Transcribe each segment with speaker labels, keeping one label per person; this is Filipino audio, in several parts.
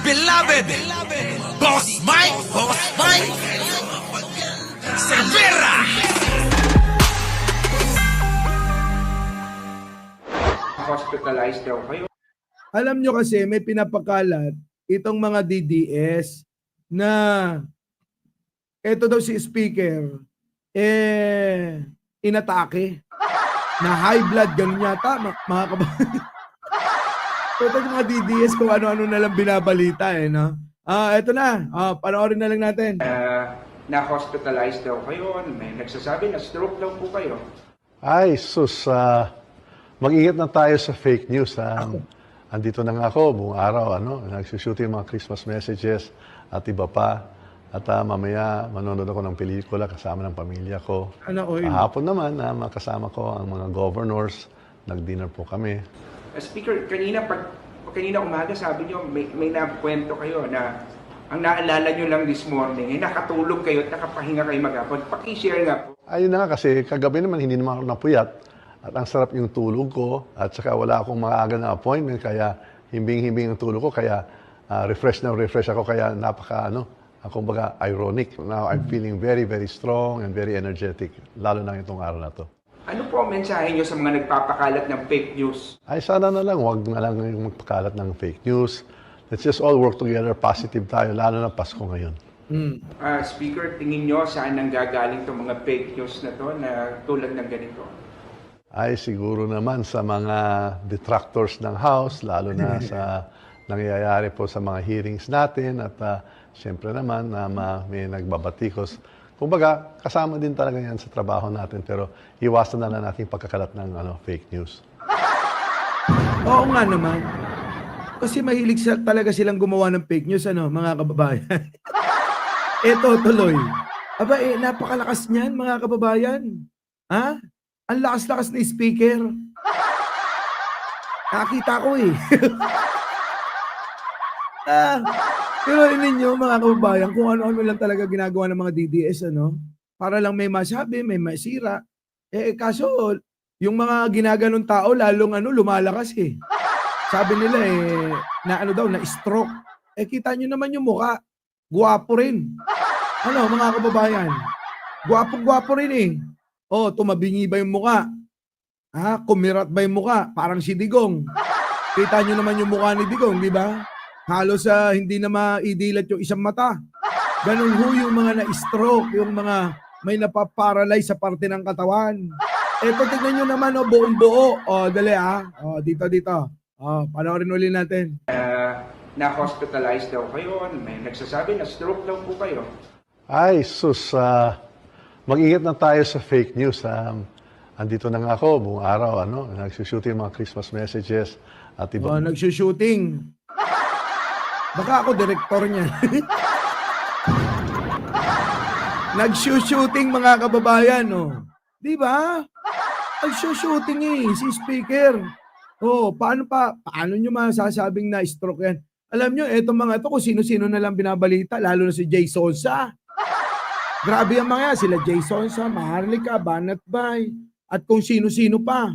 Speaker 1: beloved, Boss Mike, Cervera.
Speaker 2: Hospitalized daw kayo.
Speaker 3: Alam nyo kasi may pinapakalat itong mga DDS na eto daw si speaker inatake na high blood, ganun yata mga kababayan. Ito mga DDS kung ano-ano na lang binabalita no? Eto na, panoorin na lang natin.
Speaker 2: Na-hospitalized daw kayo. May nagsasabi na stroke daw po kayo.
Speaker 4: Ay, sus, mag-ingat na tayo sa fake news. Andito na nga ako buong araw, nagsushooting mga Christmas messages at iba pa. At mamaya manonood ako ng pelikula kasama ng pamilya ko. Kahapon naman, makasama ko ang mga governors. Nag-dinner po kami.
Speaker 2: Speaker, kanina umaga sabi niyo may nakwento kayo na ang naalala niyo lang this morning, nakatulog kayo at nakapahinga kayo maghapon. Paki-share nga po.
Speaker 4: Ayun na nga kasi kagabi naman hindi naman ako napuyat. At ang sarap yung tulog ko at saka wala akong maaga na appointment kaya himbing-himbing ang tulog ko kaya refresh ako kaya kumbaga ironic. Now I'm feeling very, very strong and very energetic lalo na itong araw na to.
Speaker 2: Ano po ang mensahe niyo sa mga nagpapakalat ng fake news?
Speaker 4: Ay sana na lang, wag na lang yung magpakalat ng fake news. Let's just all work together, positive tayo, lalo na Pasko ngayon.
Speaker 2: Speaker, tingin niyo saan nanggagaling itong mga fake news na to na tulad ng ganito?
Speaker 4: Ay siguro naman sa mga detractors ng House, lalo na sa nangyayari po sa mga hearings natin at siyempre naman may nagbabatikos. Kumbaga, kasama din talaga yan sa trabaho natin pero iwasan na lang natin pagkakalat ng fake news.
Speaker 3: Oo nga naman. Kasi mahilig talaga silang gumawa ng fake news, mga kababayan. Eto tuloy. Aba, napakalakas niyan, mga kababayan. Ha? Ang lakas-lakas ni speaker. Nakita ko Pero ninyo, mga kababayan, kung ano-ano lang talaga ginagawa ng mga DDS, para lang may masabi, may masira. Kaso, yung mga ginaganon tao, lalong lumalakas Sabi nila na stroke. Kita nyo naman yung mukha. Guwapo rin. Mga kababayan? Guwapo rin tumabingi ba yung mukha? Kumirat ba yung mukha? Parang si Digong. Kita nyo naman yung mukha ni Digong, di ba? Halos hindi na maidilat yung isang mata. Ganun yung mga na-stroke, yung mga may napaparalyze sa parte ng katawan. Eto, tignan nyo naman, buong buo. Dali dito. Panoorin ulit natin.
Speaker 2: Na-hospitalized daw kayo. May nagsasabi na stroke daw po kayo.
Speaker 4: Ay, sus, mag-ingat na tayo sa fake news. Andito na nga ako buong araw, nagsushooting mga Christmas messages at iba.
Speaker 3: Nagsushooting. Baka ako direktor niya. Nagsushooting, mga kababayan, Di ba? Nagsushooting si speaker. Paano nyo masasabing na stroke yan? Alam nyo, etong mga ito, kung sino-sino na lang binabalita, lalo na si Jay Sonsa. Grabe ang mga yan, sila Jay Sonsa, Maharlika, Banat Bay, at kung sino-sino pa.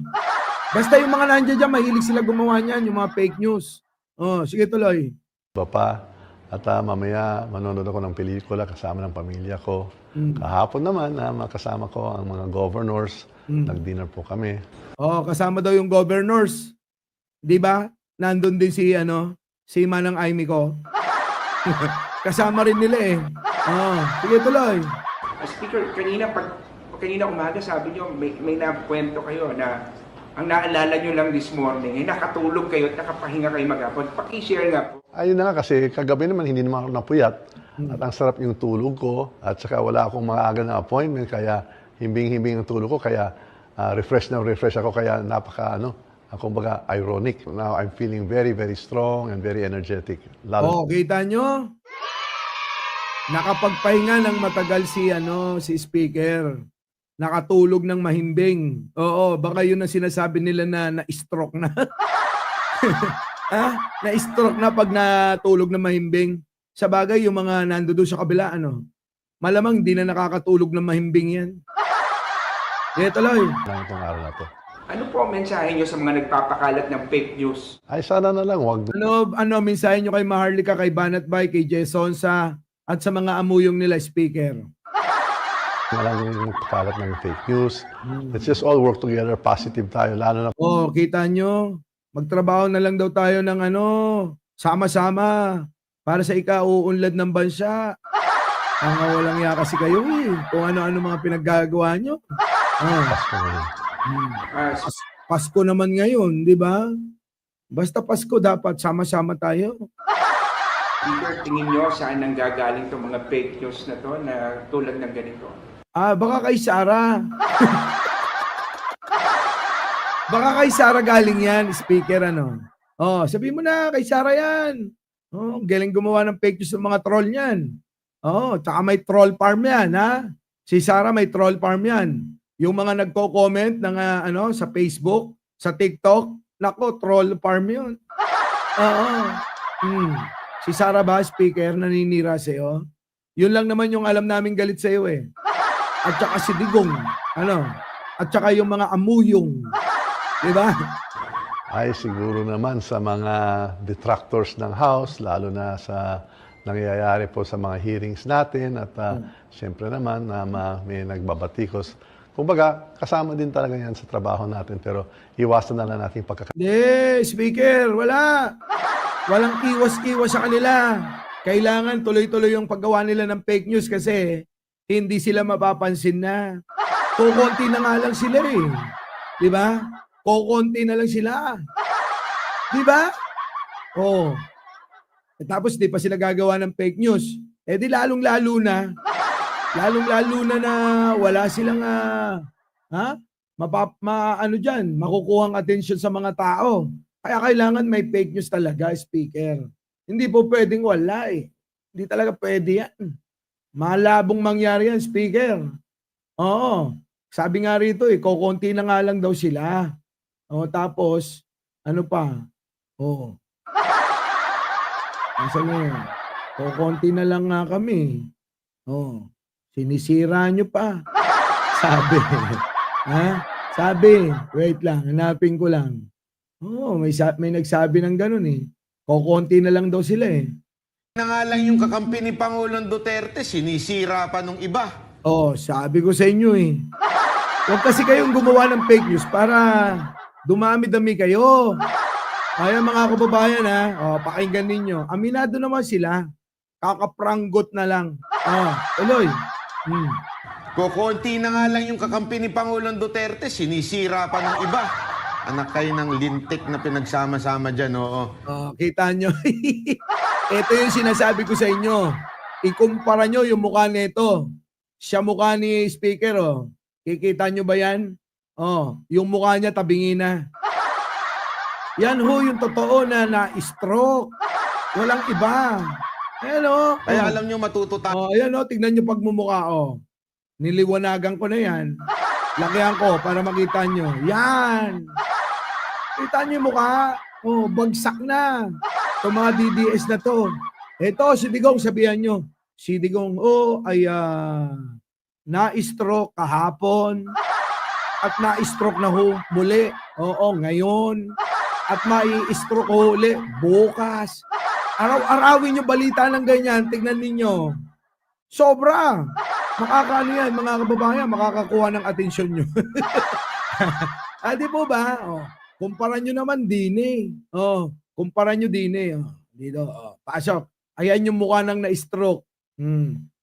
Speaker 3: Basta yung mga nandiyan dyan, mahilig sila gumawa niyan, yung mga fake news. Sige tuloy.
Speaker 4: Iba pa. At mamaya manonood ako ng pelikula kasama ng pamilya ko. Kahapon naman, makasama ko ang mga governors. Nag-dinner po kami.
Speaker 3: Kasama daw yung governors. Di ba? Nandun din si Manang Aimee ko. Kasama rin nila sige tuloy.
Speaker 2: Speaker, kanina umaga sabi niyo may nakwento kayo na ang naalala niyo lang this morning, nakatulog kayo at nakapahinga kayo maghapon. Paki-share nga po.
Speaker 4: Ayun na nga kasi kagabi naman hindi naman ako napuyat. At ang sarap yung tulog ko at saka wala akong maaga na appointment kaya himbing-himbing ang tulog ko kaya refresh ako kaya kumbaga ironic. Now I'm feeling very, very strong and very energetic.
Speaker 3: Kita nyo? Nakapagpahinga ng matagal si speaker. Nakatulog ng mahimbing. Baka yun ang sinasabi nila na na-stroke na. Na-stroke na pag natulog ng mahimbing. Sa bagay, yung mga nando doon sa kabila, malamang di na nakakatulog ng mahimbing yan. Tuloy.
Speaker 4: Itong araw na to.
Speaker 2: Ano po ang mensahe nyo sa mga nagpapakalat ng fake news?
Speaker 4: Ay sana na lang, wag
Speaker 3: Ano mensahe nyo kay Maharlika, kay Banat Bay, kay Jason sa at sa mga amuyong nila speaker?
Speaker 4: na lang yung magpakalat ng fake news. Let's just all work together, positive tayo, lalo na
Speaker 3: Oh, kita nyo, magtrabaho na lang daw tayo ng sama-sama para sa ikauunlad ng bansa. Ang walang ya kasi kayo eh. Kung ano-ano mga pinaggagawa nyo. Oh.
Speaker 4: Pasko ngayon.
Speaker 2: Ah,
Speaker 3: Pasko naman ngayon, di ba? Basta Pasko, dapat sama-sama tayo.
Speaker 2: Speaker, tingin nyo saan nanggagaling itong mga fake news na to na tulad ng ganito?
Speaker 3: Baka kay Sara. Baka kay Sara galing yan, speaker Oh, sabi mo na, kay Sara yan. Oh, galing gumawa ng fake news ng mga troll niyan. Oh, tsaka may troll farm yan, ha? Si Sara may troll farm yan. Yung mga nagko-comment ng sa Facebook, sa TikTok, nako, troll farm yun. Oo. Si Sara ba, speaker, naninira sa'yo? Yun lang naman yung alam namin galit sa'yo eh. At saka si Digong, at saka yung mga amuyong. Di ba?
Speaker 4: Ay siguro naman sa mga detractors ng House, lalo na sa nangyayari po sa mga hearings natin at siyempre naman may nagbabatikos. Kumbaga, kasama din talaga yan sa trabaho natin pero iwasan na lang natin
Speaker 3: Hindi, speaker, wala. Walang iwas-iwas sa kanila. Kailangan tuloy-tuloy yung paggawa nila ng fake news kasi hindi sila mapapansin na. Kukunti na nga lang sila eh. Di ba? Kukunti na lang sila. Di ba? Oh. Tapos di pa sila gagawa ng fake news. Eh di lalong-lalo na na wala silang makukuhang atensyon sa mga tao. Kaya kailangan may fake news talaga, speaker. Hindi po pwedeng wala eh. Hindi talaga pwede yan. Malabong mangyari yan, speaker. Oo. Sabi nga rito kukunti na nga lang daw sila. Tapos, ano pa? Oo. Nasaan na yun? Kukunti na lang nga kami. Sinisira nyo pa. Sabi. Sabi. Wait lang. Hanapin ko lang. May nagsabi ng ganun eh. Kukunti na lang daw sila eh.
Speaker 5: Na nga lang yung kakampi ni Pangulong Duterte, sinisira pa nung iba.
Speaker 3: Sabi ko sa inyo eh. Huwag kasi kayong gumawa ng fake news para dumami-dami kayo. Ayan mga kababayan pakinggan ninyo. Aminado naman sila. Kakapranggot na lang. Tuloy.
Speaker 5: Kukunti na nga lang yung kakampi ni Pangulong Duterte, sinisira pa ng iba. Anak kayo ng lintik na pinagsama-sama dyan, oo.
Speaker 3: Kita nyo. Ito yung sinasabi ko sa inyo. Ikumpara nyo yung mukha nito. Siya mukha ni speaker, Kikita nyo ba yan? Yung mukha niya tabingi na. Yan yung totoo na-stroke. Walang iba. Ayan
Speaker 5: Kaya alam nyo matuto tayo.
Speaker 3: Ayan tignan nyo pagmumukha, Niliwanagan ko na yan. Lakihan ko para makita nyo. Yan. Kita nyo yung mukha. Bagsak na. Itong mga DDS na to. Ito, si Digong, sabihan nyo. Si Digong, na-stroke kahapon. At na-stroke na muli. Ngayon. At mai-stroke uli bukas. Araw-arawin yung balita ng ganyan. Tignan ninyo. Sobra. Makakaano yan, mga kababayan, makakakuha ng atensyon nyo. Di po ba? Kumpara nyo naman din eh. Kumpara nyo din eh. Dito, pasok. Ayan yung mukha ng na-stroke.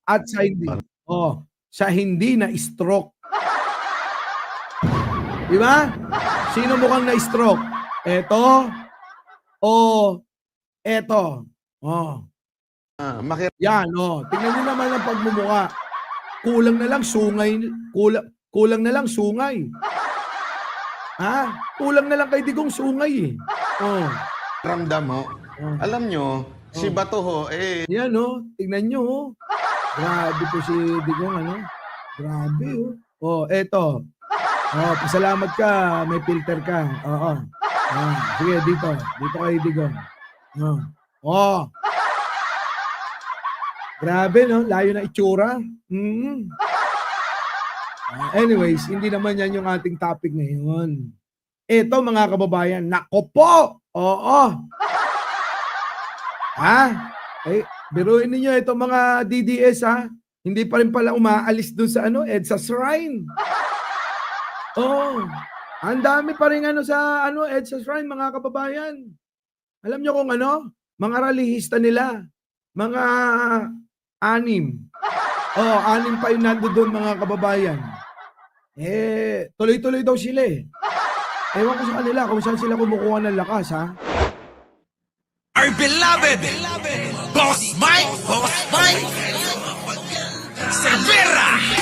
Speaker 3: At sa hindi. Sa hindi na-stroke. Di ba? Sino mukhang na-stroke? Eto. Eto. Yan, tingnan nyo naman ang pagmumukha. Kulang na lang sungay. Kulang na lang sungay. Kulang na lang kay Digong sungay eh.
Speaker 5: Ramdam mo. Alam nyo, si Bato
Speaker 3: Yan tingnan nyo Grabe po si Digong Grabe eto. Pasalamat ka, may filter ka. Sige, dito kay Digong. Grabe, layo na itsura. Anyways, hindi naman yan yung ating topic ngayon. Ito mga kababayan, nako po! Oo. Ha? Eh, biruin ninyo ito mga DDS ha. Hindi pa rin pala umaalis dun sa EDSA Shrine. Oh, ang dami pa rin sa EDSA Shrine mga kababayan. Alam nyo kung mga rallyista nila, mga 6. Oh, 6 pa yung nandoon mga kababayan. Tuloy-tuloy daw sila eh. Ewan ko sa kanila kung saan sila kumukuha ng lakas ha.
Speaker 1: Our beloved Boss Mike Cervera.